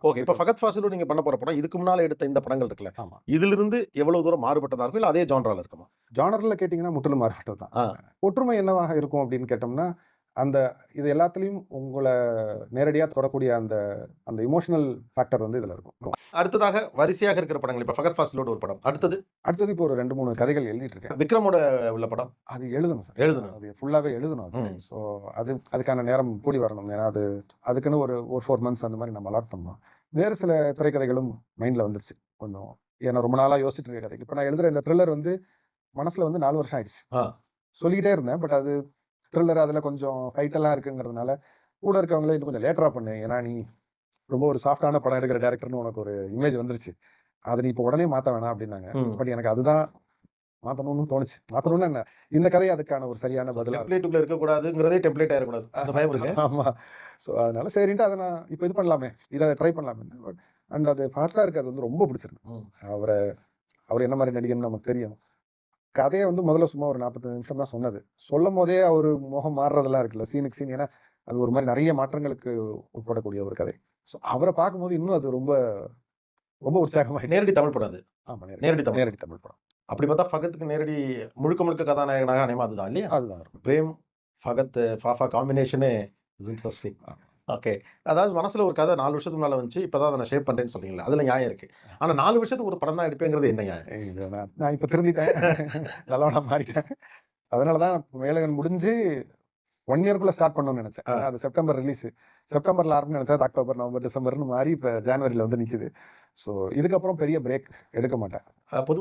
Okay. இப்ப ஃபகத் ஃபாசிலும் நீங்க பண்ண போற படம், இதுக்கு முன்னால எடுத்த இந்த படங்கள் இருக்குல்ல, ஆமா. இதிலிருந்து எவ்வளவு தூரம் மாறுபட்டதா இருக்கும்? இல்ல அதே ஜான்ரால இருக்குமா? ஜானர்ல கேட்டீங்கன்னா முற்றிலும் மாறுபட்டது தான். ஆ. ஒற்றுமை என்னவாக இருக்கும் அப்படின்னு கேட்டோம்னா, அந்த இது எல்லாத்துலயும் உங்கள நேரடியா தொடக்கூடிய அந்த அந்த எமோஷனல் ஃபேக்டர் வந்து இதுல இருக்கும். அடுத்ததாக வரிசையாக இருக்கிற படங்கள். இப்ப ஃபகத் ஃபாசிலோட ஒரு படம். அடுத்தது அடுத்தது இப்போ ஒரு 2, 3 கதைகள் எழுதிட்டு இருக்கேன். விக்ரமோட உள்ள படம். அது எழுதணும் சார். எழுதணும். அது ஃபுல்லாவே எழுதணும் அது. ம். ஸோ அதுக்கான நேரம் கூடி வரணும். ஏன்னா அதுக்குன்னு ஒரு 4 மந்த்ஸ் அந்த மாரி நம்ம அலாட் பண்ணோம். வேறு சில திரைக்கதைகளும் மைண்ட்ல வந்துருச்சு. கொஞ்சம் ஏன்னா ரொம்ப நாளா யோசிச்சுட்டு இருக்க கதை. இப்ப நான் எழுதுற இந்த த்ரில்லர் வந்து மனசுல வந்து 4 வருஷம் ஆயிடுச்சு. ஆ. சொல்லிக்கிட்டே இருந்தேன். பட் அது த்ரில்லர் அதுல கொஞ்சம் ஃபைட் எல்லாம் இருக்குங்கிறதுனால, கூட இருக்கவங்களே இன்னும் கொஞ்சம் லேட்டரா பண்ணு. ஏன்னா நீ ரொம்ப ஒரு சாஃப்ட்டான படம் எடுக்கிற டைரக்டர்ன்னு உனக்கு ஒரு இமேஜ் வந்துருச்சு. அத நீ இப்ப உடனே மாத்த வேணாம் அப்டின்னாங்க. ம். பட் எனக்கு அதுதான் மாத்தணும்னு தோணுச்சு. மாத்தணும்னா என்ன? இந்த கதை அதுக்கான ஒரு சரியான பதிலா இருக்கும். டெம்ப்ளேட்டுக்குள்ள இருக்கக்கூடாதுங்கிறதே டெம்ப்ளேட் ஆயிறக்கூடாது. அந்த பயம் இருக்கு. ஆமா. ஸோ அதனால சரின்ட்டு அத நான் இப்ப இது பண்ணலாமே. இத ட்ரை பண்ணலாமே. அண்ட் அது ஃபாஸ்ட்டா இருக்கிறது வந்து ரொம்ப பிடிச்சிருக்கு. ம். அவர் என்ன மாரி நடிகர்ன்னு நமக்கு தெரியும். கதைய வந்து முதல்ல சும்மா ஒரு 45 நிமிஷம் தான் சொன்னது. சொல்லும்போதே அவரு முகம் மாறுறதெல்லாம் இருக்குல்ல. சீனுக்கு சீன். ஏன்னா, அது ஒரு மாரி நெறைய மாற்றங்களுக்கு உட்படக்கூடிய ஒரு கதை. ஸோ அவர பார்க்கும்போது இன்னும் அது ரொம்ப ரொம்ப உற்சாகமாயிடுச்சு. நேரடி தமிழ் படம் அது. ஆமா. நேரடி தமிழ். நேரடி தமிழ் படம். அப்படி பார்த்தா ஃபகத்துக்கு நேரடி முழுக்க முழுக்க கதாநாயகனாக அனைமா அதுதான் இல்லையா? அதுதான் இருக்கும். பிரேம், ஃபகத், ஃபாஃபா காம்பினேஷனே இஸ் இன்ட்ரஸ்டிங். ஆமா. ஓகே. அதாவது மனசுல ஒரு கதை 4 வருஷத்துக்கு முன்னால வந்துச்சு. இப்ப தான் அத நான் ஷேப் பண்றேன்னு சொல்றீங்கல்ல. அதுல நியாயம் இருக்கு. ஆனா 4 வருஷத்துக்கு ஒரு படம் தான் எடுப்பேங்கிறது என்ன நியாயம்? இது நான் இப்ப திருந்திட்டேன். நல்லவனா மாறிட்டேன். அதனால தான் வேலைகள் முடிஞ்சு 1 இயர்க்குள்ள ஸ்டார்ட் பண்ணணும்னு நெனச்சேன். ஆ. அது செப்டம்பர் ரிலீஸ். செப்டம்பர்ல ஆரம்பிக்கணும்னு நெனச்சா அது அக்டோபர், நவம்பர், டிசம்பர்ன்னு மாறி இப்ப ஜனவரில வந்து நிக்குது. ஸோ இதுக்கப்புறம் பெரிய பிரேக் எடுக்க மாட்டேன். பொது